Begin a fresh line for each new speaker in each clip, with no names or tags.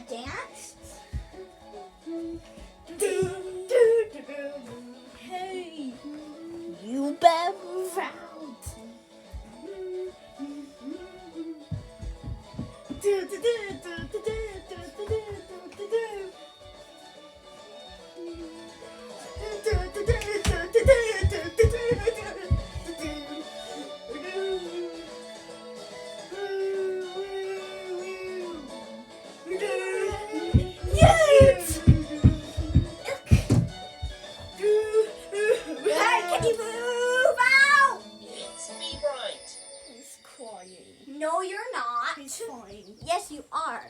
that dance? Hey, you better move out. Yes! Hey, can you move out?
It's me, Bright.
He's crying.
No, you're not.
He's fine.
Yes, you are.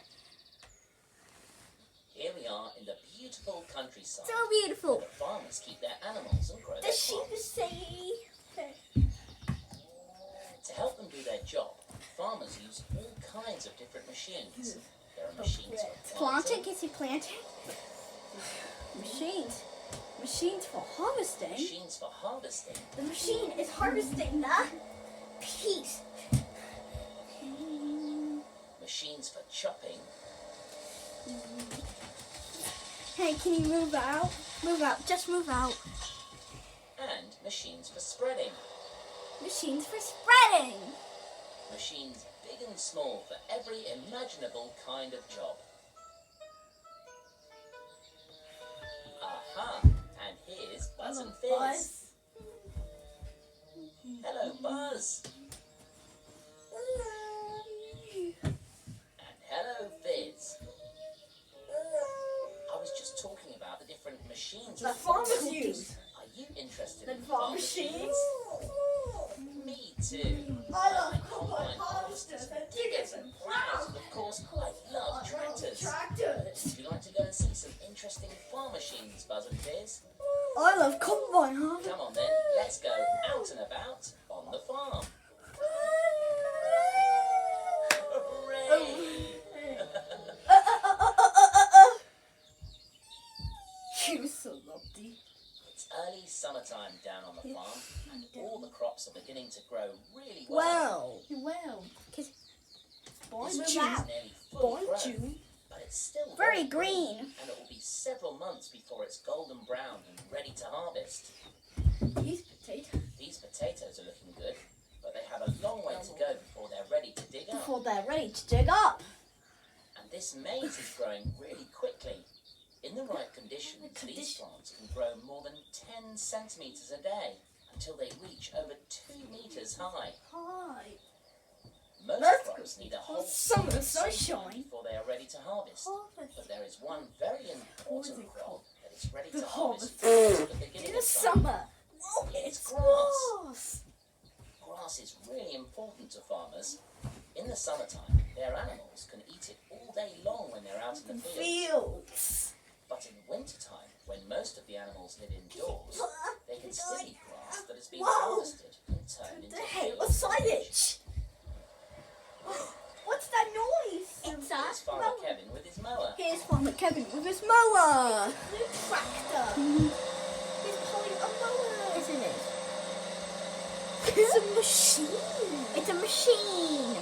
Here we are in the beautiful countryside.
So beautiful.
where the farmers keep their animals and grow their
The sheep
crops.
is saying.
To help them do their job, farmers use all kinds of different machines. There are machines for
Planting?
planting,
Is he planting? Machines. Machines for harvesting?
machines for harvesting,
The machine is harvesting the peas.
machines for chopping,
Hey, can you move out? Move out. Just move out.
and machines for spreading.
Machines for spreading.
Machines big and small for every imaginable kind of job. Aha! And here's Buzz and Fizz.
Buzz.
Hello, Buzz. And hello, Fizz. I was just talking about the different machines
The
that
farmers use.
Are you interested
The
in
farm
farm
machines.
Me too.
I love
combine harvesters and diggers and plows, and of course, I love tractors.
Tractors.
Would you like to go and see some interesting farm machines, Buzz and Fizz?
I love combine harvest.
Come on then, let's go out and about on the farm. Hooray!
You so lovely.
It's early summertime down on the farm, and all the crops are beginning to grow really well.
Well. Because boy,
This
move
is
out.
nearly full
Boy,
grown,
June.
but it's still
Very green.
and it will be several months before it's golden brown and ready to harvest.
These potatoes.
These potatoes are looking good, but they have a long way to go before they're ready to dig up.
Before they're ready to dig up.
And this maize is growing really quickly. In the right conditions, these plants can grow more than 10 centimetres a day until they reach over 2 metres high.
Hi.
Most
That's
crops need a whole
summer
season
sunshine.
before they are ready to harvest.
Harvest.
But there is one very important
it
crop
called?
that is ready
The
to harvest
harvest.
at the beginning
In
of
the
summer.
summer. Oh,
It's
it's
grass.
grass.
Grass is really important to farmers. In the summertime, their animals can eat it all day long when they're out in the field.
Fields.
But in wintertime, when most of the animals live indoors, they can still eat grass that has been
Whoa.
harvested and turned into
The hell
fuel.
of silage. What's that noise?
It's
Here's Farmer Kevin with his mower.
Here's Farmer Kevin with his mower.
the tractor.
He's pulling a mower. Isn't it? It's a machine. It's a machine.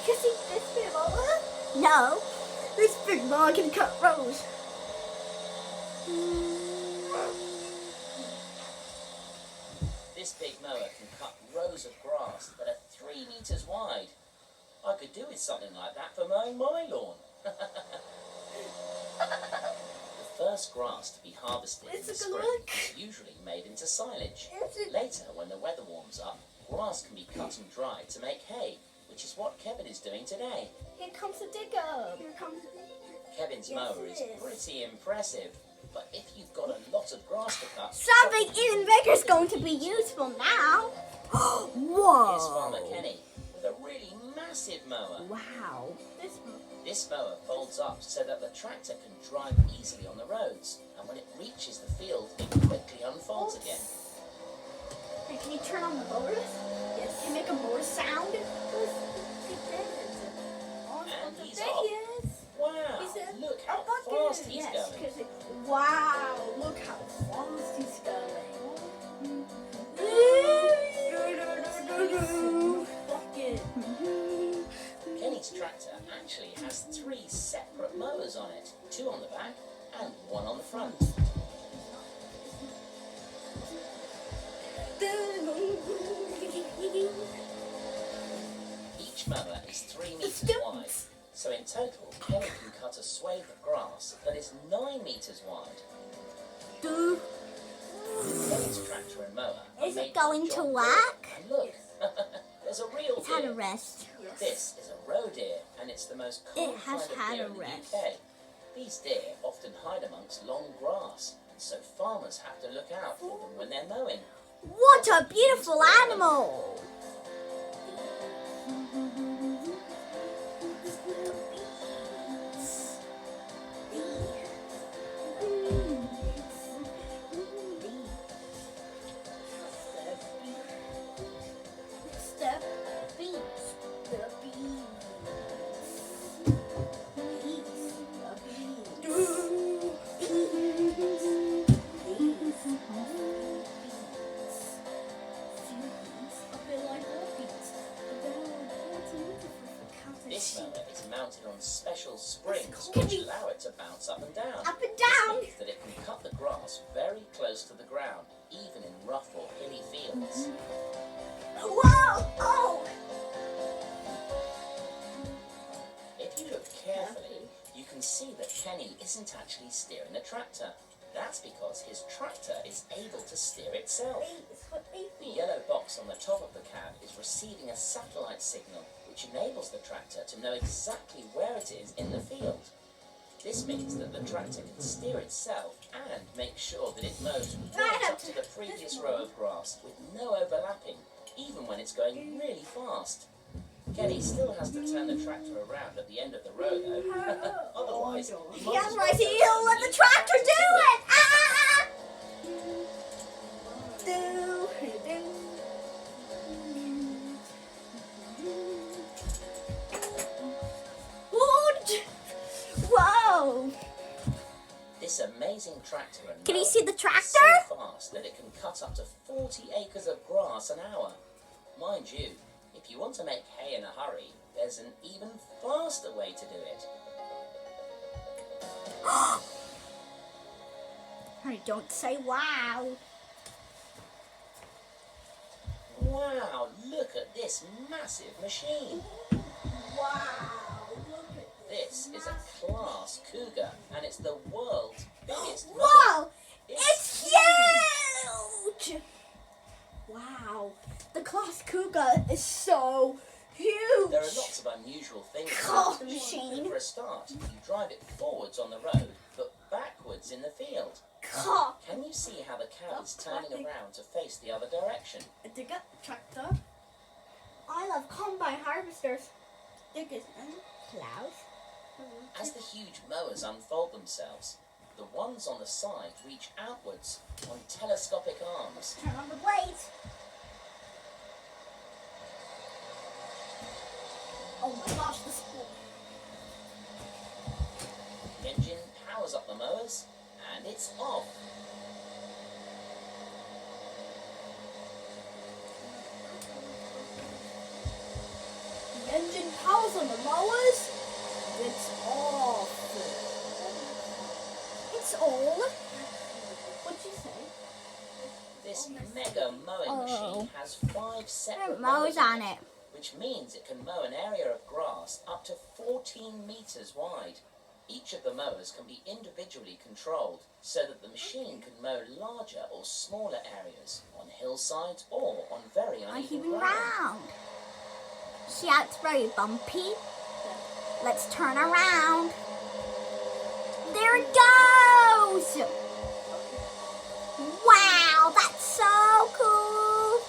You see this big mower? No. This big mower can cut rows.
This big mower can cut rows of grass that are 3 metres wide. I could do with something like that for mowing my lawn. The first grass to be harvested in
Let's
the
take a
spring
look.
is usually made into silage.
Is it?
Later, when the weather warms up, grass can be cut and dried to make hay, which is what Kevin is doing today.
Here comes the digger. Here comes
Kevin's
Yes,
mower
it
is
is.
pretty impressive, but if you've got a lot of grass to cut,
something even bigger is going to be useful now.
here's Farmer
Whoa.
Kenny with a really massive mower.
Wow.
This mower folds up so that the tractor can drive easily on the roads, and when it reaches the field, it quickly unfolds again.
Hey, can you turn on the motors? Yes. Can you make a motor sound?
And he's off. Wow, look how fast he's going.
Wow, look how fast he's going.
Kenny's tractor actually has 3 separate mowers on it. 2 on the back and 1 on the front. Each mower is 3 meters wide, so in total, Kenny can cut a swathe of grass that is 9 meters wide. Kenny's tractor and mower are
Is
made
it going
by
to
John
work?
Deere. And look, there's a real
It's had a
deer.
rest.
This is a roe deer, and it's the most common
It has
kind of
had
deer
a
in the
rest.
UK. These deer often hide amongst long grass, and so farmers have to look out for them when they're mowing.
What a beautiful animal!
This mower is mounted on special springs which allow it to bounce up and down.
Up and
This
down!
means that it can cut the grass very close to the ground, even in rough or hilly fields.
Whoa! Oh!
If you look carefully, you can see that Kenny isn't actually steering the tractor. That's because his tractor is able to steer itself. The yellow box on the top of the cab is receiving a satellite signal which enables the tractor to know exactly where it is in the field. This means that the tractor can steer itself and make sure that it mows right up to the previous row of grass with no overlapping, even when it's going really fast. Kenny still has to turn the tractor around at the end of the row though. Otherwise, he might as well
Yes, he'll let the tractor do it! Ah! Whoa!
This amazing tractor and
Can you
mower
see the
is
tractor?
so fast that it can cut up to 40 acres of grass an hour. Mind you, if you want to make hay in a hurry, there's an even faster way to do it.
I don't say wow.
Wow, look at this massive machine.
Wow. Look at
This is a Class Cougar, and it's the world's biggest mower.
Whoa! It's huge! Wow. The Class Cougar is so huge.
There are lots of unusual things
Oh,
about the
machine.
For a start, you drive it forwards on the road, but backwards in the field.
Car.
Can you see how the cab is turning around to face the other direction?
A digger tractor. I love combine harvesters. Diggers and plows.
As the huge mowers unfold themselves, the ones on the side reach outwards on telescopic arms.
Turn on the blades. Oh my gosh, the spool.
The engine powers up the mowers, and it's off.
The engine powers on the mowers. It's off. It's all. What'd you say?
This mega mowing machine has 5 separate
Mowers
mowers
on it.
which means it can mow an area of grass up to 14 meters wide. Each of the mowers can be individually controlled so that the machine can mow larger or smaller areas on hillsides or on very uneven
Uneven
ground.
ground. See how it's very bumpy? Let's turn around. There it goes! Wow, that's so cool!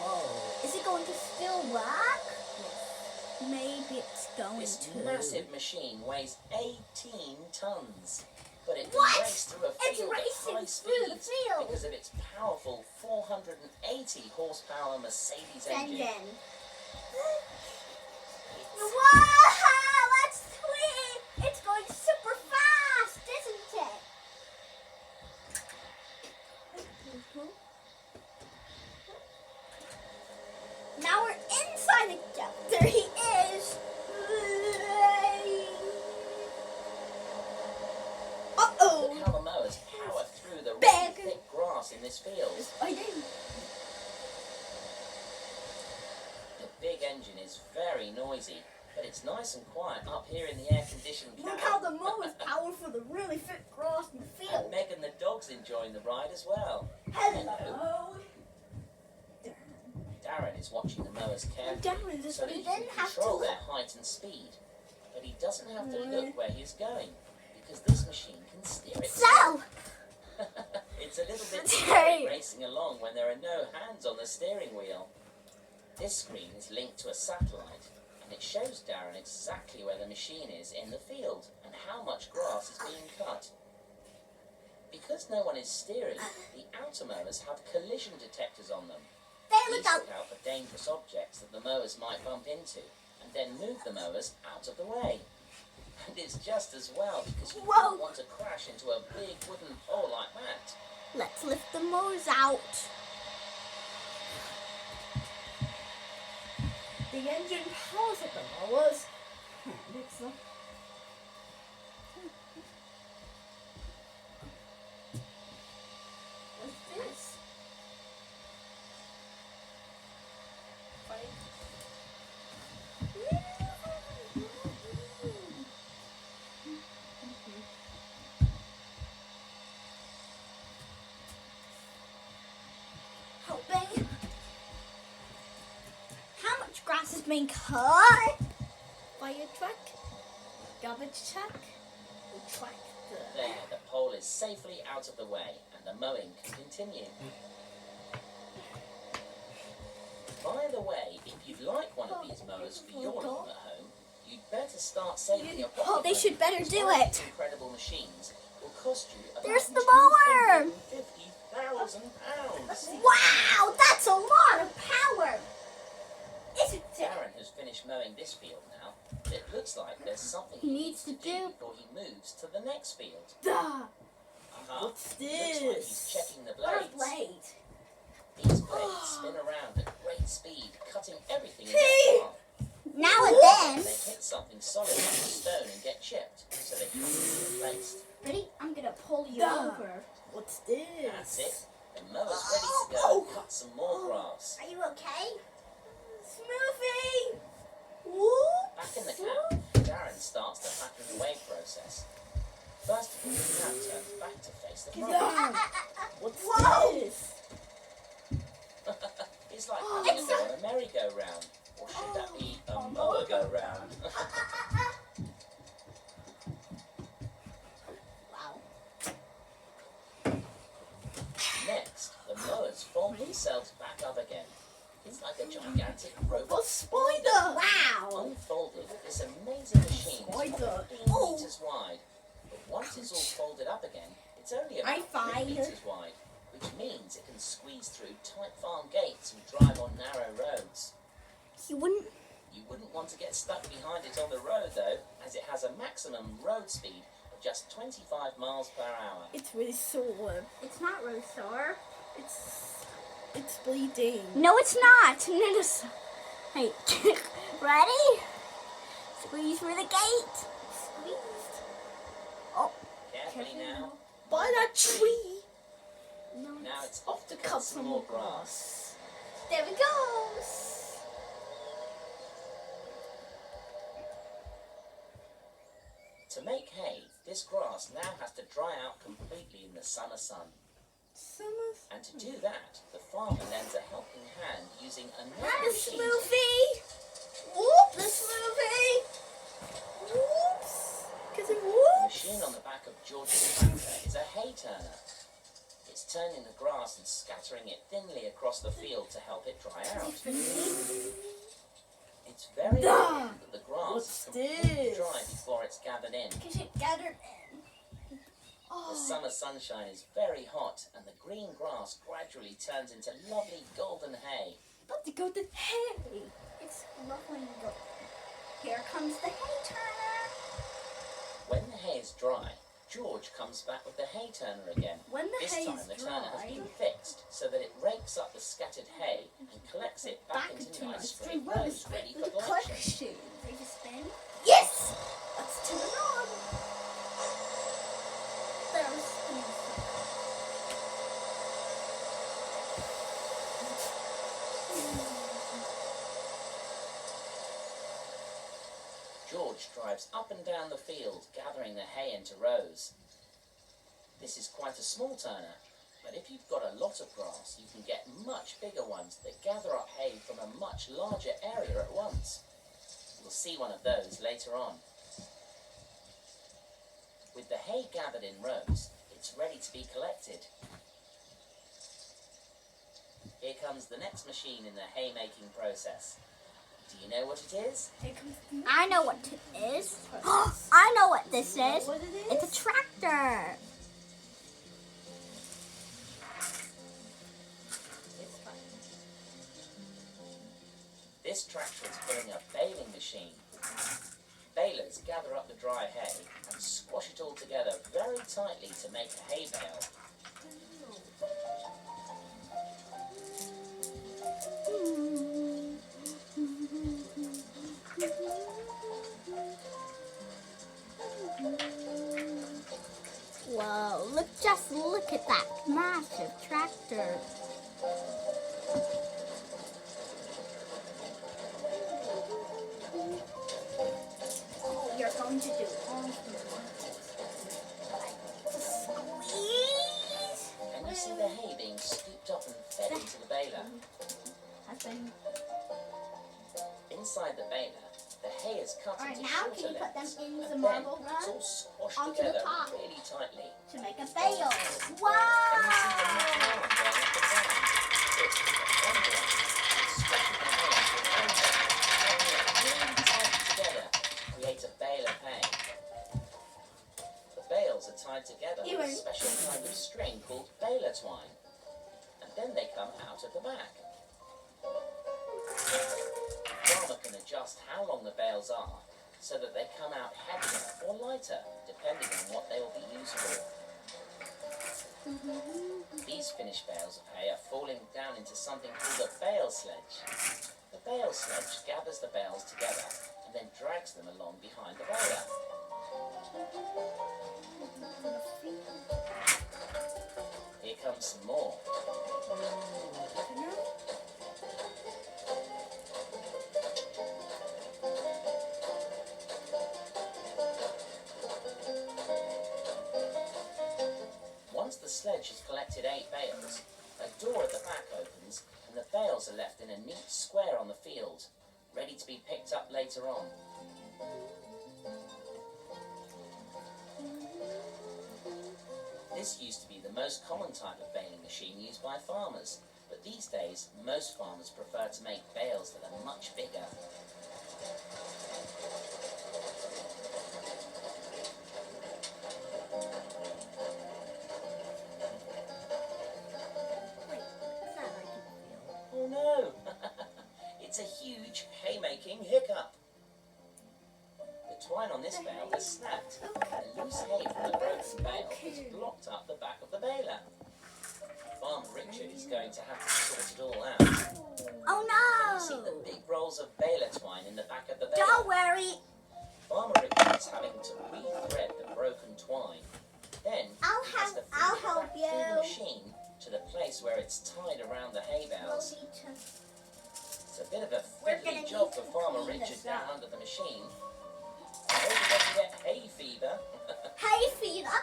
Whoa. Is it going to still work? Yes. Maybe it's going
This
to.
massive machine weighs 18 tons, but it can
What?
race through a
It's
field at
racing
high
through the
speeds
field.
because of its powerful 480 horsepower Mercedes engine.
Wow, that's sweet! It's going super fast, isn't it? Now we're inside the. There he is!
noisy, but it's nice and quiet up here in the air-conditioned
Look
cabin.
how the mower's powerful, the really thick grass in the
And
field.
Megan the dog's enjoying the ride as well.
Hello.
Darren is watching the mowers carefully
Darren, this
so that he
we
can
didn't have to
control
look.
their height and speed. But he doesn't have to look where he's going because this machine can steer itself.
So,
It's a little bit
That's
scary
right.
racing along when there are no hands on the steering wheel. This screen is linked to a satellite and it shows Darren exactly where the machine is in the field and how much grass is being cut. Because no one is steering, the outer mowers have collision detectors on them.
there we
These
go.
look out for dangerous objects that the mowers might bump into and then move the mowers out of the way. And it's just as well because you
Whoa.
don't want to crash into a big wooden pole like that.
Let's lift the mowers out. The engine powers up the mowers. Next one. What's this? Helping. How much grass has been cut? Fire truck, garbage truck, or tractor.
There, the pole is safely out of the way and the mowing can continue. By the way, if you'd like one of these mowers for your lawn at home, you'd better start saving your pocket
Oh, they
money,
should better
because
do
one of
it.
these incredible machines will cost you about
There's the mower.
£250,000.
Wow, that's a lot of power. Isn't it?
Darren has finished mowing this field now. It looks like there's something
He
he
needs
needs
to do.
before he moves to the next field.
Duh.
Aha.
What's
Looks like he's
this?
checking the
What a
blades.
blade.
These blades spin around at great speed, cutting everything in
Hey!
their path.
Now and
They
then.
hit something solid like a stone and get chipped, so they can be replaced.
Ready? I'm gonna pull you
Duh.
over. What's this?
That's it. The mower's ready to go and cut some more grass.
Are you okay? Smoothie. Whoop.
Back in the cab, Darren starts the backing away process. First of all, the cab turns back to face the front.
Duh.
What's
Whoa.
this?
It's like having a go on a merry-go-round. Or should that be a mower-go-round?
Wow.
Next, the mowers fold themselves back up again. It's like a gigantic robot
A spider. Wow.
Unfolded, this amazing machine is
Spider.
15
Oh.
meters wide. But once it's all folded up again, it's only
I
about 3
find-
meters wide, which means it can squeeze through tight farm gates and drive on narrow roads.
You wouldn't.
You wouldn't want to get stuck behind it on the road though, as it has a maximum road speed of just 25 miles per hour.
It's really sore.
It's not really sore.
It's bleeding.
No, it's not. No, no. Hey, ready? Squeeze through the gate. Squeezed. Oh,
Carefully now.
By that tree.
no.
Now it's off to cut some more grass.
There we go.
To make hay, this grass now has to dry out completely in the summer sun. And to do that, the farmer lends a helping hand using another
The
machine.
smoothie. Whoops. The smoothie. Whoops. Cause it
The
whoops.
machine on the back of George's tractor is a hay turner. It's turning the grass and scattering it thinly across the field to help it dry out. It's very important that the grass
What's
is completely
this?
dry before it's gathered in.
Because it gathered in.
The summer sunshine is very hot and the green grass gradually turns into lovely golden hay.
About to go to hay.
It's lovely and good. Here comes the hay turner.
When the hay is dry, George comes back with the hay turner again.
When the
This
hay
time
is
the turner has
dry,
been fixed so that it rakes up the scattered hay and collects it back into nice straight rows ready for
the
collection.
collection.
They just spin.
Yes. Let's turn it on.
There was spinning.
forge drives up and down the field, gathering the hay into rows. This is quite a small turner, but if you've got a lot of grass, you can get much bigger ones that gather up hay from a much larger area at once. You'll see one of those later on. With the hay gathered in rows, it's ready to be collected. Here comes the next machine in the hay-making process. Do you know what it is?
I know what it is. I know what this is.
What it is?
It's a tractor.
It's fun.
This tractor is pulling a baling machine. Balers gather up the dry hay and squash it all together very tightly to make a hay bale.
Whoa, look at that massive tractor.
Oh, you're going to do all
Squeeze.
Can you see the hay being scooped up and fed into the baler?
I think.
Inside the baler, the hay is cut
Alright,
into
now
shorter
can you put them
lengths,
in the
and
marble
then it's
run
all squashed
onto the
together
top?
really tightly.
To make a bale.
Can you see the
Wow!
meat going up and down? It's the front one, squashing the hay into a bundle, tapping it really tight together to create a bale of hay. The bales are tied together with a special kind of string called baler twine, and then they come out of the back. The farmer can adjust how long the bales are so that they come out heavier or lighter, depending on what they will be used for. These finished bales of hay are falling down into something called a bale sledge. The bale sledge gathers the bales together and then drags them along behind the baler. Here comes some more. Once the sledge has collected 8 bales, a door at the back opens and the bales are left in a neat square on the field, ready to be picked up later on. This used to be the most common type of baling machine used by farmers, but these days most farmers prefer to make bales that are much bigger. Oh no! It's a huge haymaking hiccup. The twine on this bale has snapped, and the loose hay from the broken bale has blocked up the back of the baler. Farmer Richard is going to have to sort it all out.
Oh
Can you see
no!
the big rolls of baler twine in the back of the bale?
Don't worry.
Farmer Richard is having to re-thread the broken twine. Then he has to feed
I'll
it
help
back through the
you.
machine to the place where it's tied around the hay bales. It's a bit of a
We're
fiddly
gonna
job
need
for
to
Farmer
clean
Richard
this
down
up.
under the machine. I hope he doesn't get hay fever.
Hay fever.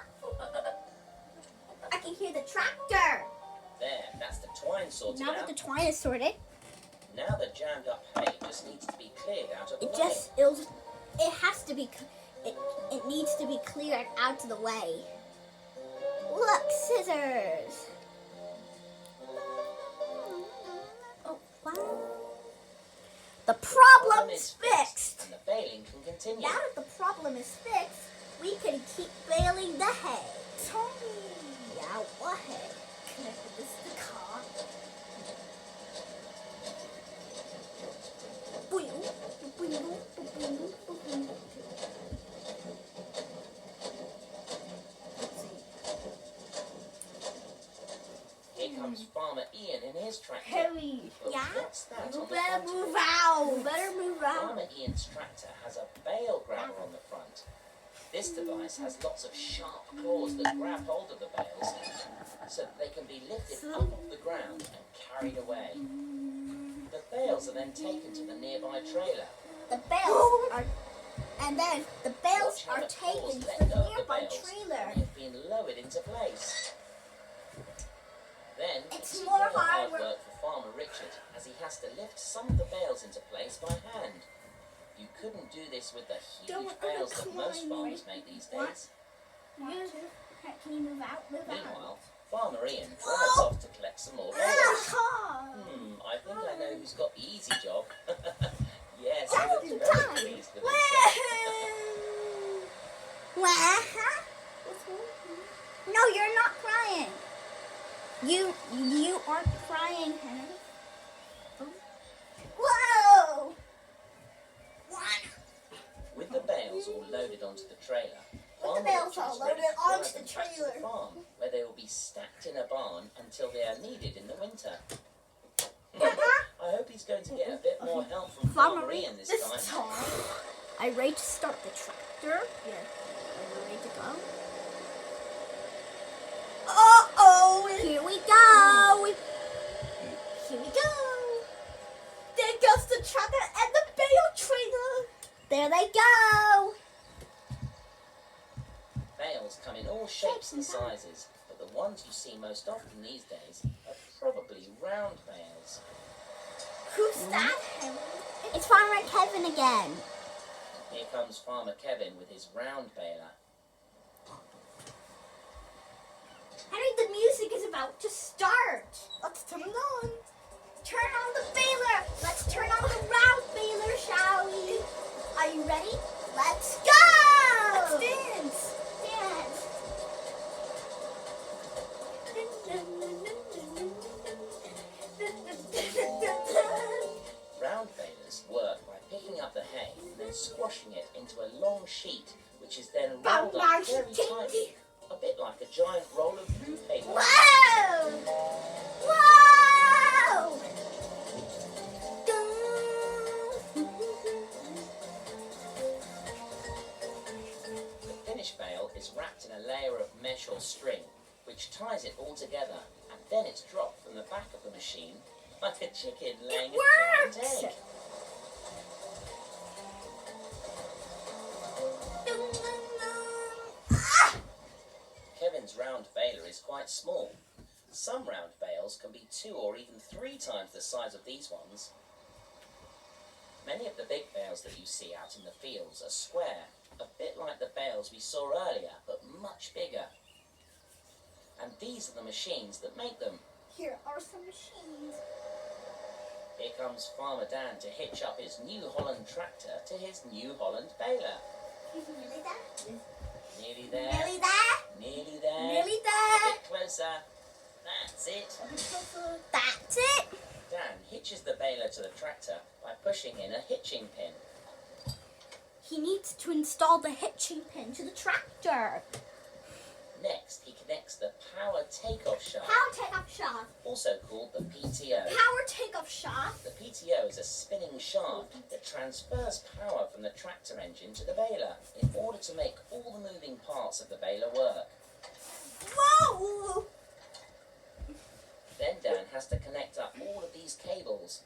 I can hear the tractor.
There, that's the twine sorted
Now that
out.
the twine is sorted,
Now the jammed up hay just needs to be cleared out of the
it
way.
has to be, it needs to be cleared out of the way. Look, scissors. Oh, wow. The problem's fixed.
And the baling can continue.
Now that the problem is fixed, we can keep baling the hay. Tell me, yeah, what hay?
Connected this to the car.
Here comes Farmer Ian in his tractor.
Harry.
But
Yeah?
what's that
You
on the
better
front?
move out. Better move out.
Farmer Ian's tractor has a bale grabber on the front. This device has lots of sharp claws that grab hold of the bales so that they can be lifted up off the ground and carried away. The bales are then taken to the nearby trailer.
The bales are
And then the bales
Watch how
are
the
taken
paws
to
let
the
go of the
nearby
bales
trailer.
and they've been lowered into place. Then
It's
it's
more
more
hard
hard
work.
work for Farmer Richard as he has to lift some of the bales into place by hand. You couldn't do this with the huge
Don't
bales that most
climb.
farmers make these
What?
days.
Can you move out? Move
Meanwhile,
out.
Farmer Ian drives
Whoa!
off to collect some more bales.
Ah!
I think I know who's got the easy job. Yes, he
All
looks
the
very
time.
pleased with himself.
No, you're not crying. You aren't crying, Henry. Whoa!
With the bales all loaded onto the trailer,
With the
Farmer
bales
Richard
all
is ready
loaded
to drive
onto
them
the
back to
trailer.
farm, where they will be stacked in a barn until they are needed in the winter. I hope he's going to get a bit more help from Farmer Ian this time.
Are you ready to start the tractor? Yeah. Are you ready to go? Uh-oh! Here we go! Here we go! There goes the tractor and the bale trailer! There they go!
Bales come in all shapes and sizes, but the ones you see most often these days are probably round bales.
Who's that, Henry? It's Farmer Kevin again.
Here comes Farmer Kevin with his round baler.
Henry, the music is about to start. Let's turn it on. Turn on the baler. Let's turn on the round baler, shall we? Are you ready? Let's go! Let's dance. Dance.
Round balers work by picking up the hay and then squashing it into a long sheet, which is then rolled up very tightly, a bit like a giant roll of blue paper.
Whoa! Whoa!
The finished bale is wrapped in a layer of mesh or string, which ties it all together, and then it's dropped from the back of the machine like a chicken laying a giant
works!
egg. Kevin's round baler is quite small. Some round bales can be 2 or even 3 times the size of these ones. Many of the big bales that you see out in the fields are square, a bit like the bales we saw earlier, but much bigger. And these are the machines that make them.
Here are some machines.
Here comes Farmer Dan to hitch up his New Holland tractor to his New Holland baler.
Nearly there.
Nearly there.
Nearly there.
Nearly there.
Nearly
A
there.
bit closer. That's it.
That's it.
Dan hitches the baler to the tractor by pushing in a hitching pin.
He needs to install the hitching pin to the tractor.
Next, he connects the power takeoff shaft,
Power takeoff shaft.
also called the PTO.
Power takeoff shaft.
The PTO is a spinning shaft that transfers power from the tractor engine to the baler in order to make all the moving parts of the baler work.
Whoa!
Then Dan has to connect up all of these cables.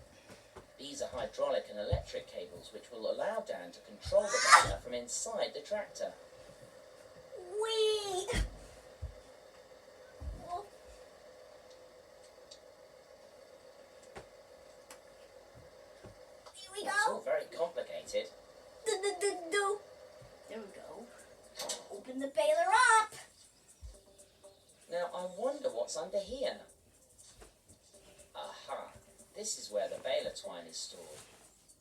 These are hydraulic and electric cables which will allow Dan to control the baler from inside the tractor.
Wait. Here we
It's all
go.
very complicated.
Do. There we go. Open the baler up.
Now I wonder what's under here. Aha, this is where the baler twine is stored.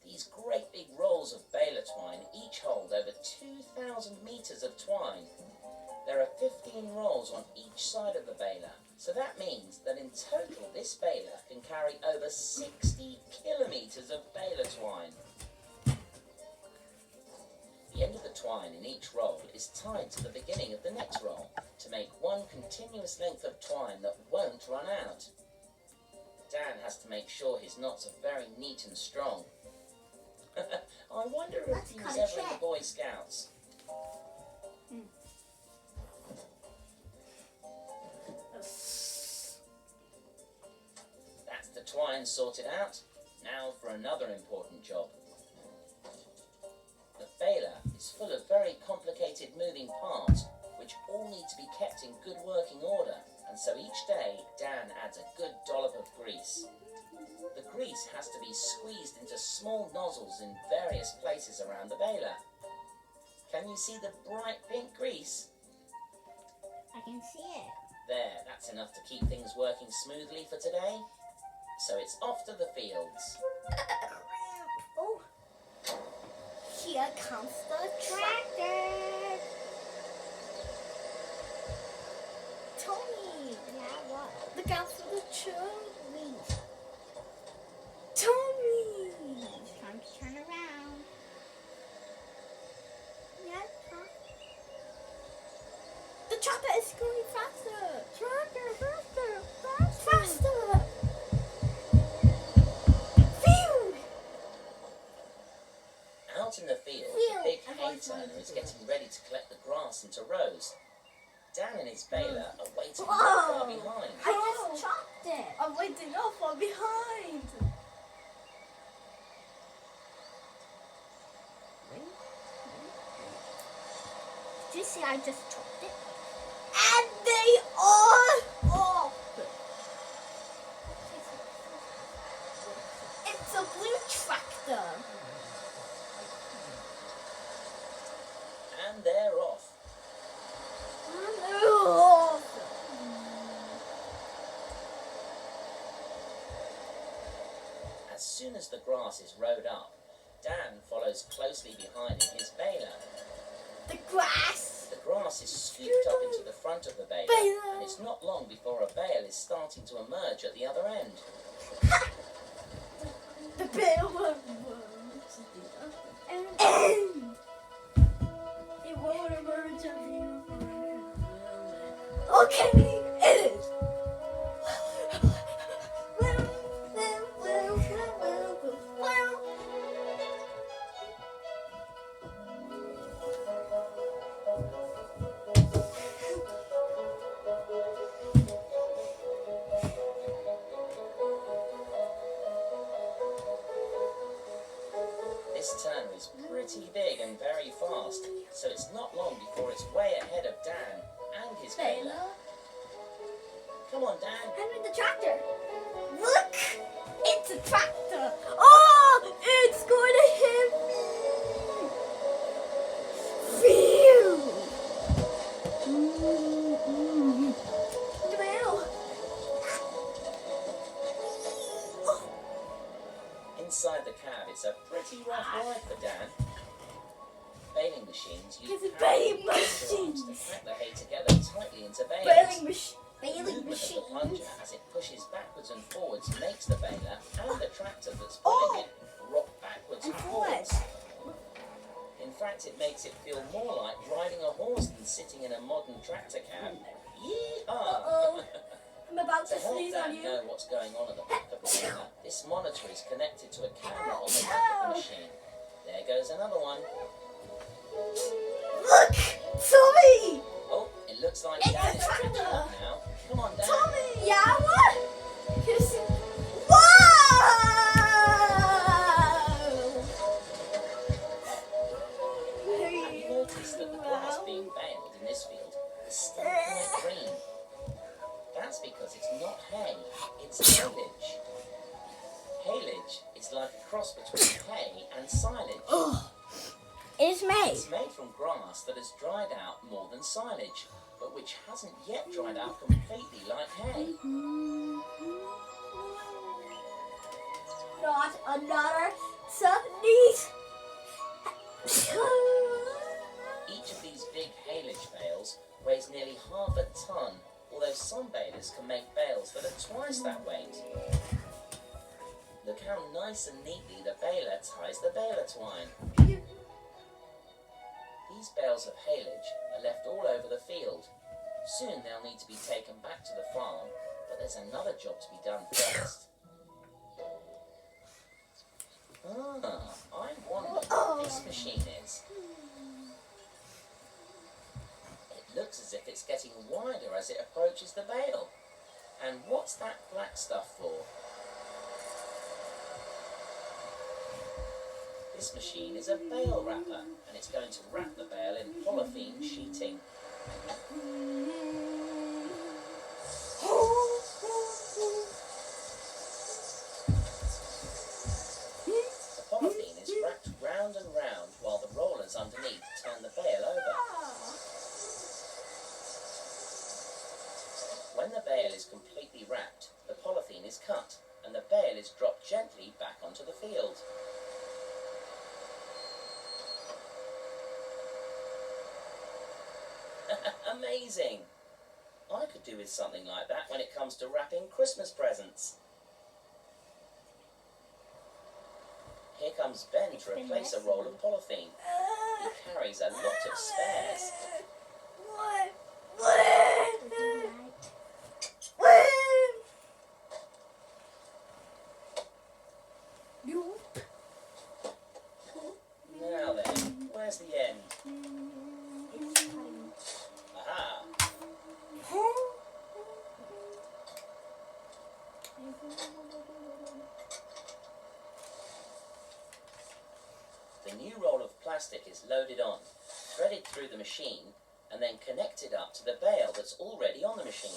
These great big rolls of baler twine each hold over 2,000 metres of twine. There are 15 rolls on each side of the baler, so that means that in total this baler can carry over 60 kilometres of baler twine. The end of the twine in each roll is tied to the beginning of the next roll to make one continuous length of twine that won't run out. Dan has to make sure his knots are very neat and strong. I wonder if
Let's
he
cut
was
a
ever in the
check.
Boy Scouts. That's the twine sorted out. Now for another important job. The baler is It's full of very complicated moving parts, which all need to be kept in good working order, and so each day Dan adds a good dollop of grease. The grease has to be squeezed into small nozzles in various places around the baler. Can you see the bright pink grease?
I can see it.
There, that's enough to keep things working smoothly for today. So it's off to the fields.
Oh, here comes the tractor. Tony. Yeah, what? Look out for the trees. Tony. It's time to turn around. Yeah, Tom. The tractor is going faster. Tractor, faster, faster, faster. Phew.
Out in the field,
Phew.
the big
I've
hay
always wanted
turner is
to do
getting ready to collect the grass into rows. Dan and his baler are waiting not
Whoa.
far behind.
I just chopped it.
I'm waiting off or behind.
Did you see I just chopped it?
And they are off. It's a blue tractor.
And they're off.
And they're off.
As soon as the grass is rowed up, Dan follows closely behind in his baler.
The grass.
The grass is scooped up into the front of the baler,
Baler.
and it's not long before a bale is starting to emerge at the other end.
The bear was
And
it won't emerge of you. Okay, it is.
This turner is pretty big and very fast, so it's not long before it's way ahead of Dan and his baler. Come on, Dan.
with the tractor.
Look! It's a tractor! Oh! It's going to hit me! Phew!
Inside the cab, it's a pretty rough ride for Dan. Baling machines use
It's a
powerful
baling
arms to
machines.
pack the hay together tightly into bales.
Baling
Movement of the
machine.
plunger as it pushes backwards and forwards makes the baler and the tractor that's pulling it rock backwards and
And
forwards.
forwards.
In fact, it makes it feel more like riding a horse than sitting in a modern tractor cab. Yeehaw!
Uh-oh. I'm about
To
to
help
sneeze on
Dan
you.
know what's going on at the back of the baler, this monitor is connected to a camera on the back of the machine. There goes another one.
Look! Tommy!
Oh, it looks like
It's
Dan
a
is catching
tractor.
up now. Come on, Dan.
Tommy! Yeah, what? Here's... Wow!
Have you noticed that the grass being baled in this field is still quite green? That's because it's not hay, it's haylage. Haylage is like a cross between hay and silage.
It's made.
It's made from grass that has dried out more than silage, but which hasn't yet dried out completely like hay.
Not another sneeze.
Each of these big haylage bales weighs nearly half a ton, although some balers can make bales that are twice that weight. Look how nice and neatly the baler ties the baler twine. These bales of haylage are left all over the field. Soon they'll need to be taken back to the farm, but there's another job to be done first. I wonder what this machine is. It looks as if it's getting wider as it approaches the bale. And what's that black stuff for? This This machine is a bale wrapper, and it's going to wrap the bale in polythene sheeting. The polythene is wrapped round and round while the rollers underneath turn the bale over. When the bale is completely wrapped, the polythene is cut and the bale is dropped gently back onto the field. Amazing! I could do with something like that when it comes to wrapping Christmas presents. Here comes Ben to replace a roll of polythene. He carries a lot of spares. Now then, where's the end? Aha! The new roll of plastic is loaded on, threaded through the machine, and then connected up to the bale that's already on the machine.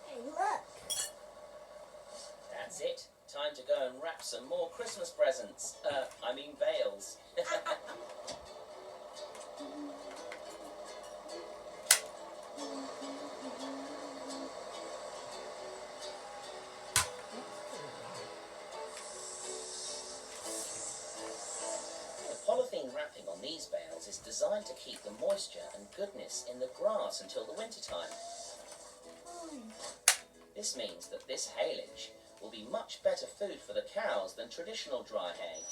Hey, look.
That's it. Time to go and wrap some more Christmas presents. I mean bales. The polythene wrapping on these bales is designed to keep the moisture and goodness in the grass until the winter time. This means that this haylage will be much better food for the cows than traditional dry hay.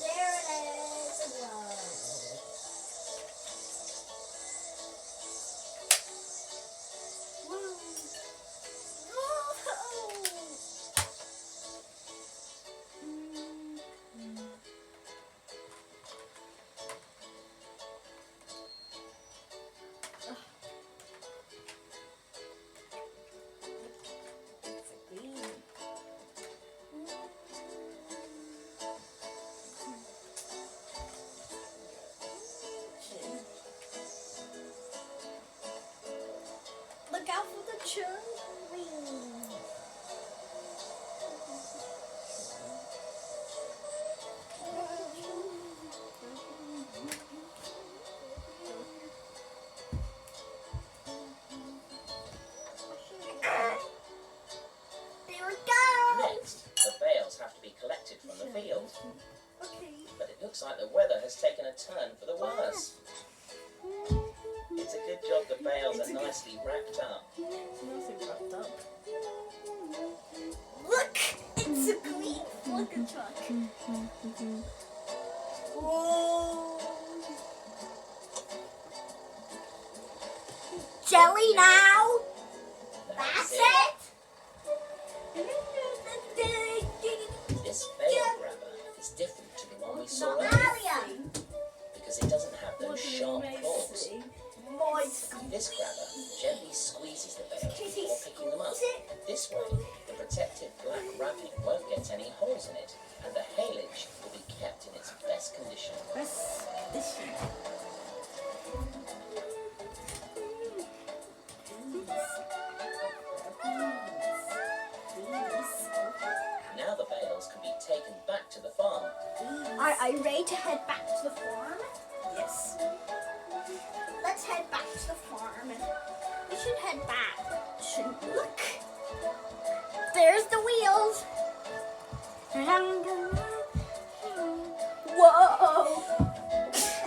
There it is. Look out for the children. There we go.
Next, the bales have to be collected from the field.
Okay.
But it looks like the weather has taken a turn for the worse. It's a good job the bales are nicely wrapped up.
Look, it's a green flicker truck. Whoa. Jelly now. That's it.
This bale grabber is different to the one we saw earlier
Maria.
because it doesn't have those sharp claws.
Moist.
This grabber gently squeezes the bales before picking them up. This way, the protective black wrapping won't get any holes in it, and the haylage will be kept in its best condition. Now the bales can be taken back to the farm.
Are you ready to head back to the farm? Yes. Let's head back to the farm. We should head back. Shouldn't we? Look. There's the wheels. Whoa.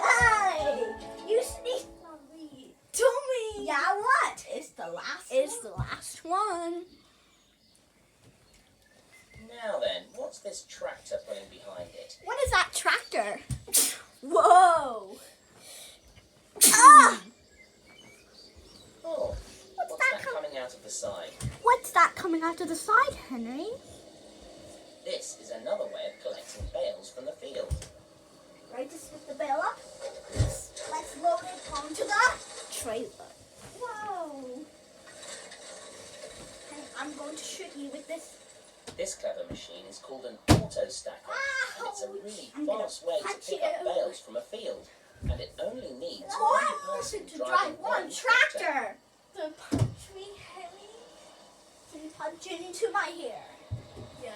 Hey, you sneaked on me. Tommy. Yeah, what? It's the last one. It's the last one.
Now then, what's this tractor pulling behind it?
What is that tractor? Whoa. Ah!
Oh, what's that coming out of the side?
What's that coming out of the side, Henry?
This is another way of collecting bales from the field.
Ready to split the bale up? Like
fast way to pick up bales from a field, and it only needs
One
one
person
person
to
driving
drive one tractor. The punch me, Harry. Can you punch it into my hair? Yes.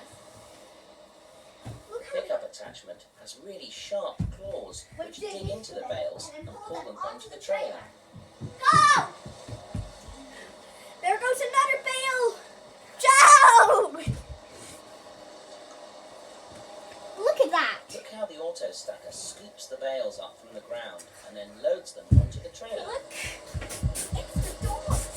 Look how
Pickup attachment has really sharp claws which dig into the bales and pull them onto the trailer.
Go! There goes another bale. Joe! Look at that.
Look how the auto stacker scoops the bales up from the ground and then loads them onto the trailer.
Look. It's the dogs.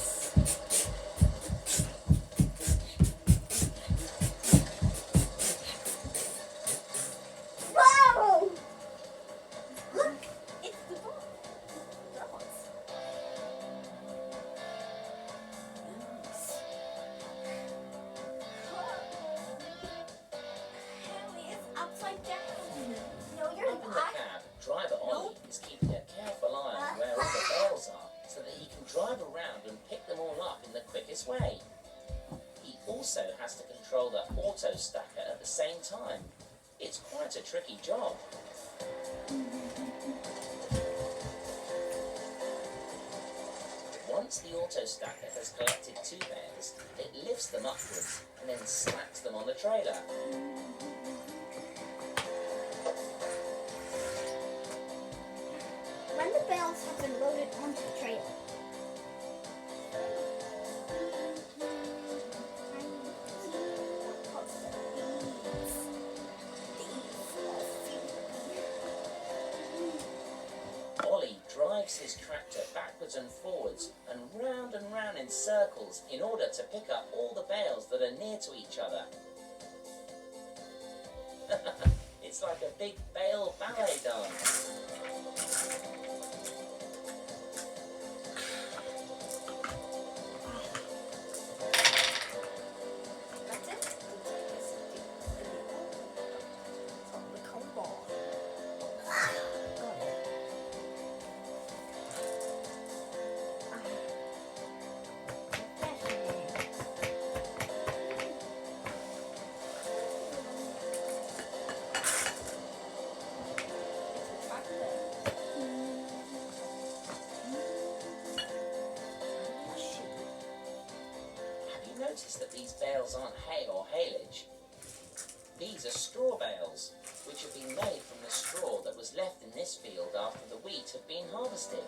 Whoa! Look, it's the dogs. Harry is upside down. No, you're
Up in the cab, driver Ollie is keeping a careful eye on where all the bales are so that he can drive around and pick them all up in the quickest way. He also has to control the auto stacker at the same time. It's quite a tricky job. Once the auto stacker has collected 2 bales, it lifts them upwards and then stacks them on the trailer.
When the bales have been loaded onto the trailer.
Ollie drives his tractor backwards and forwards and round in circles in order to pick up all the bales that are near to each other. It's like a big bale ballet dance.
That's it.
Notice that these bales aren't hay or haylage. These are straw bales, which have been made from the straw that was left in this field after the wheat had been harvested.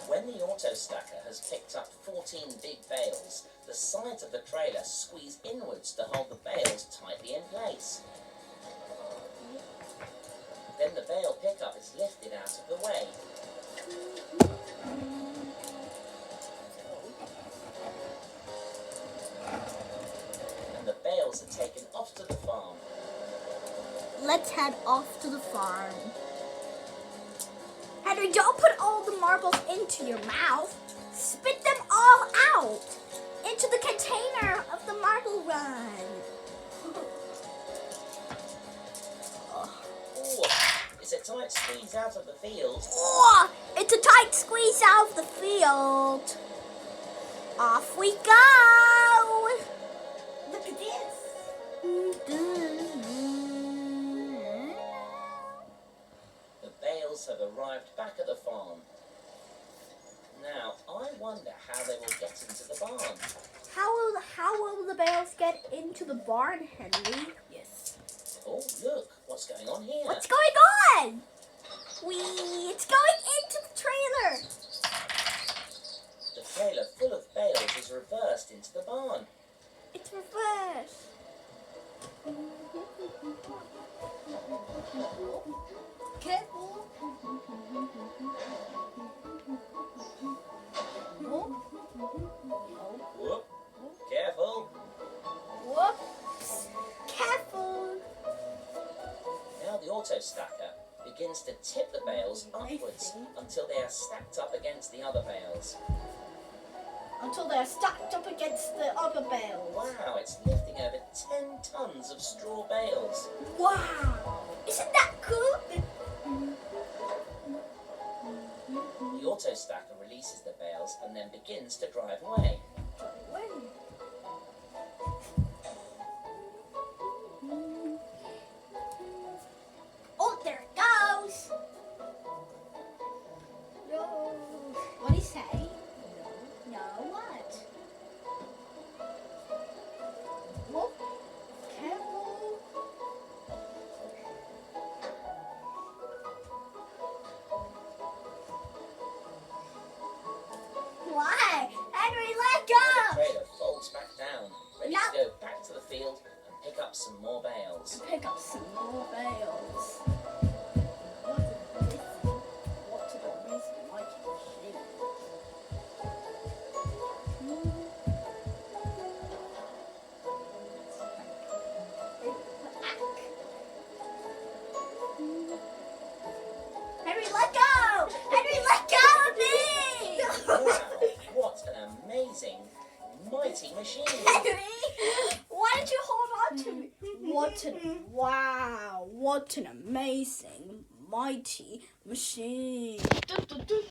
When the auto stacker has picked up 14 big bales, the sides of the trailer squeeze inwards to hold the bales tightly in place. Then the bale pickup is lifted out of the way. And the bales are taken off to the farm.
Let's head off to the farm. Henry, don't put all the marbles into your mouth. Spit them all out into the container of the marble run.
Ooh, it's a tight squeeze out of the field.
Oh, it's a tight squeeze out of the field. Off we go. Look at this.
The bales have arrived back at the farm. Now, I wonder how they will get into the barn.
How will the bales get into the barn, Henry? Yes.
Oh, look, what's going on here?
What's going on? It's going into the trailer.
The trailer full of bales is reversed into the barn.
It's reversed. Careful.
begins to tip the bales upwards until they are stacked up against the other bales.
Until they're stacked up against the other bales.
Wow, it's lifting over 10 tons of straw bales.
Wow! Isn't that cool?
The auto stacker releases the bales and then begins to drive away.
Oh, there it goes! No. What do you say? No, what? Whoop. Careful. Why? Henry, let
The
go!
trailer folds back down, ready to go back to the field and pick up some more bales.
Pick up some more bales. What an amazing mighty machine. Henry, let go! Henry, let go of me!
Wow, what an amazing, mighty machine.
Henry, why did you hold on to me? What an amazing, mighty machine.